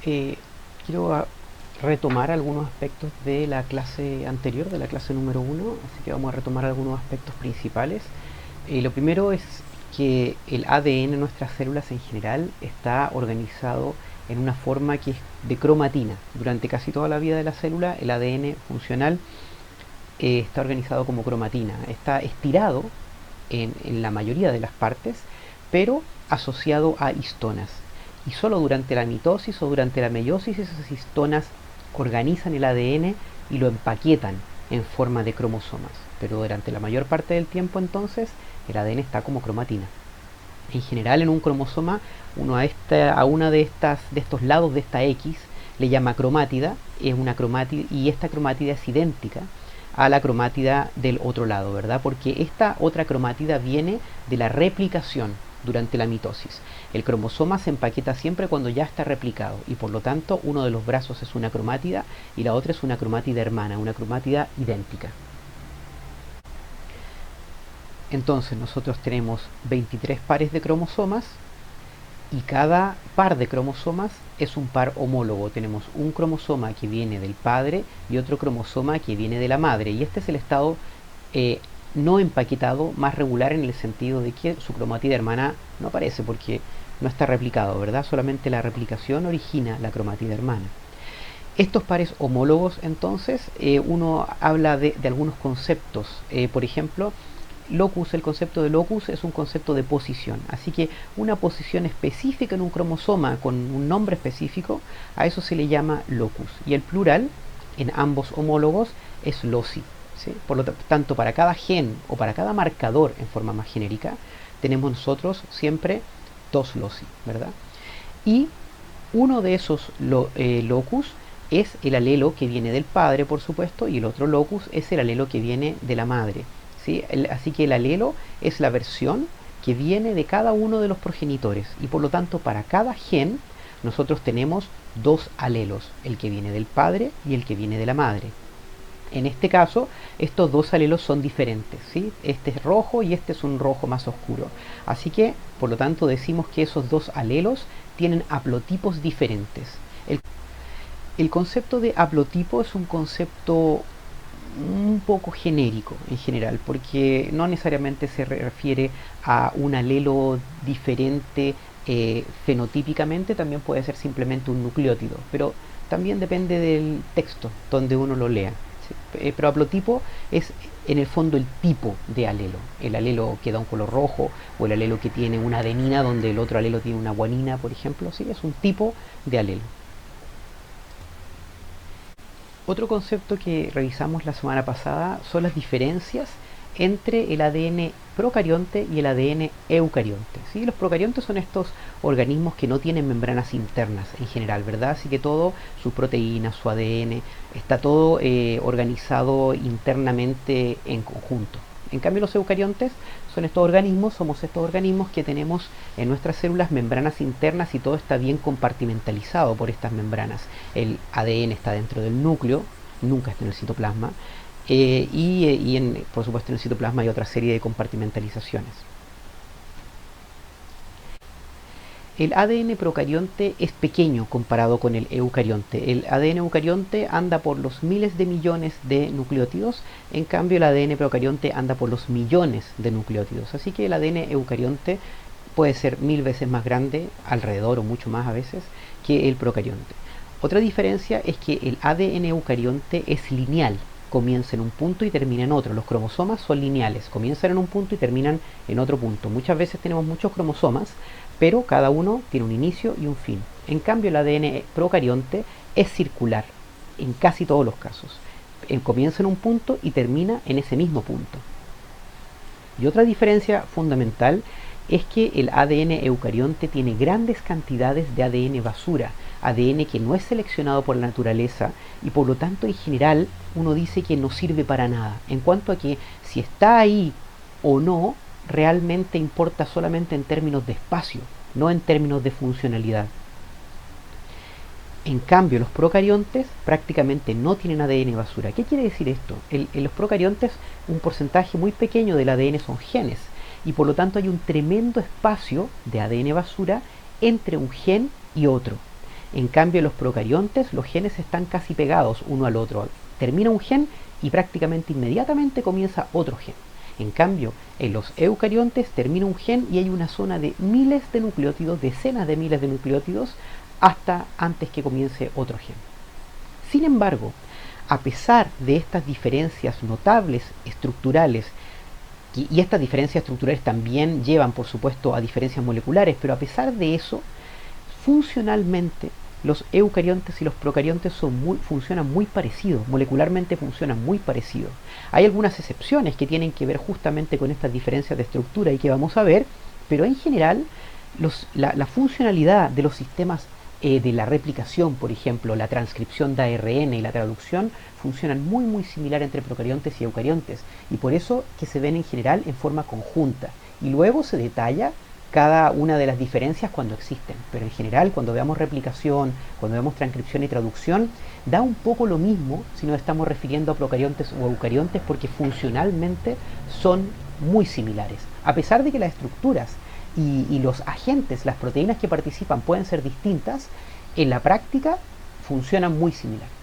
eh, quiero retomar algunos aspectos de la clase anterior, de la clase número 1, así que vamos a retomar algunos aspectos principales. Lo primero es que el ADN de nuestras células en general está organizado en una forma que es de cromatina. Durante casi toda la vida de la célula, el ADN funcional está organizado como cromatina. Está estirado en la mayoría de las partes, pero asociado a histonas. Y solo durante la mitosis o durante la meiosis esas histonas organizan el ADN y lo empaquetan en forma de cromosomas. Pero durante la mayor parte del tiempo entonces el ADN está como cromatina. En general en un cromosoma uno a una de estos lados de esta X le llama cromátida, es una cromátida y esta cromátida es idéntica a la cromátida del otro lado, ¿verdad? Porque esta otra cromátida viene de la replicación durante la mitosis. El cromosoma se empaqueta siempre cuando ya está replicado y por lo tanto uno de los brazos es una cromátida y la otra es una cromátida hermana, una cromátida idéntica. Entonces nosotros tenemos 23 pares de cromosomas y cada par de cromosomas es un par homólogo. Tenemos un cromosoma que viene del padre y otro cromosoma que viene de la madre. Y este es el estado no empaquetado más regular en el sentido de que su cromatida hermana no aparece porque no está replicado, ¿verdad? Solamente la replicación origina la cromatida hermana. Estos pares homólogos, entonces, uno habla de algunos conceptos. Por ejemplo, locus, el concepto de locus es un concepto de posición. Así que una posición específica en un cromosoma con un nombre específico, a eso se le llama locus. Y el plural en ambos homólogos es loci. ¿Sí? Por lo tanto, para cada gen o para cada marcador en forma más genérica, tenemos nosotros siempre dos loci, ¿verdad? Y uno de esos locus es el alelo que viene del padre, por supuesto, y el otro locus es el alelo que viene de la madre. ¿Sí? Así que el alelo es la versión que viene de cada uno de los progenitores y por lo tanto para cada gen nosotros tenemos dos alelos, el que viene del padre y el que viene de la madre. En este caso, estos dos alelos son diferentes, ¿sí? Este es rojo y este es un rojo más oscuro. Así que, por lo tanto, decimos que esos dos alelos tienen haplotipos diferentes. El concepto de haplotipo es un concepto un poco genérico en general, porque no necesariamente se refiere a un alelo diferente fenotípicamente, también puede ser simplemente un nucleótido, pero también depende del texto donde uno lo lea. ¿Sí? Pero haplotipo es en el fondo el tipo de alelo, el alelo que da un color rojo o el alelo que tiene una adenina donde el otro alelo tiene una guanina, por ejemplo, ¿sí? Es un tipo de alelo. Otro concepto que revisamos la semana pasada son las diferencias entre el ADN procarionte y el ADN eucarionte. ¿Sí? Los procariontes son estos organismos que no tienen membranas internas en general, ¿verdad? Así que todo, sus proteínas, su ADN, está todo organizado internamente en conjunto. En cambio los eucariontes somos estos organismos que tenemos en nuestras células membranas internas y todo está bien compartimentalizado por estas membranas. El ADN está dentro del núcleo, nunca está en el citoplasma, por supuesto en el citoplasma hay otra serie de compartimentalizaciones. El ADN procarionte es pequeño comparado con el eucarionte. El ADN eucarionte anda por los miles de millones de nucleótidos, en cambio el ADN procarionte anda por los millones de nucleótidos. Así que el ADN eucarionte puede ser 1000 veces más grande, alrededor o mucho más a veces, que el procarionte. Otra diferencia es que el ADN eucarionte es lineal, comienza en un punto y termina en otro. Los cromosomas son lineales, comienzan en un punto y terminan en otro punto. Muchas veces tenemos muchos cromosomas, pero cada uno tiene un inicio y un fin. En cambio el ADN procarionte es circular en casi todos los casos. Comienza en un punto y termina en ese mismo punto. Y otra diferencia fundamental es que el ADN eucarionte tiene grandes cantidades de ADN basura, ADN que no es seleccionado por la naturaleza y por lo tanto en general uno dice que no sirve para nada, en cuanto a que si está ahí o no realmente importa solamente en términos de espacio, no en términos de funcionalidad. En cambio, los procariontes prácticamente no tienen ADN basura. ¿Qué quiere decir esto? En los procariontes un porcentaje muy pequeño del ADN son genes y por lo tanto hay un tremendo espacio de ADN basura entre un gen y otro. En cambio, en los procariontes los genes están casi pegados uno al otro. Termina un gen y prácticamente inmediatamente comienza otro gen. En cambio, en los eucariontes termina un gen y hay una zona de miles de nucleótidos, decenas de miles de nucleótidos, hasta antes que comience otro gen. Sin embargo, a pesar de estas diferencias notables estructurales, y estas diferencias estructurales también llevan, por supuesto, a diferencias moleculares, pero a pesar de eso, funcionalmente los eucariontes y los procariontes funcionan muy parecidos, molecularmente funcionan muy parecidos. Hay algunas excepciones que tienen que ver justamente con estas diferencias de estructura y que vamos a ver, pero en general la funcionalidad de los sistemas de la replicación, por ejemplo, la transcripción de ARN y la traducción, funcionan muy similar entre procariontes y eucariontes, y por eso que se ven en general en forma conjunta, y luego se detalla cada una de las diferencias cuando existen, pero en general cuando veamos replicación, cuando vemos transcripción y traducción, da un poco lo mismo si nos estamos refiriendo a procariontes o eucariontes, porque funcionalmente son muy similares, a pesar de que las estructuras y los agentes, las proteínas que participan pueden ser distintas, en la práctica funcionan muy similar.